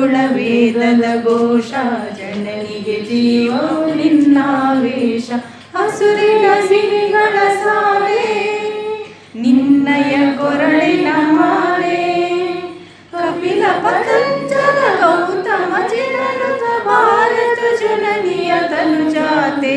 ಖಗೋಳ ವೇದದ ಘೋಷ ಜನನಿಗೆ ಜೀವ ನಿನ್ನಾವೇಶ ಹಸುರಿನ ಸಿರಿಗಳ ಸಾಲೆ ನಿನ್ನಯ ಕೊರಳಿನ ಮಾಲೆ ಕಪಿಲ ಪತಂಜಲ ಗೌತಮ ಜನನುತ ಭಾರತ ಜನನಿಯ ತನುಜಾತೆ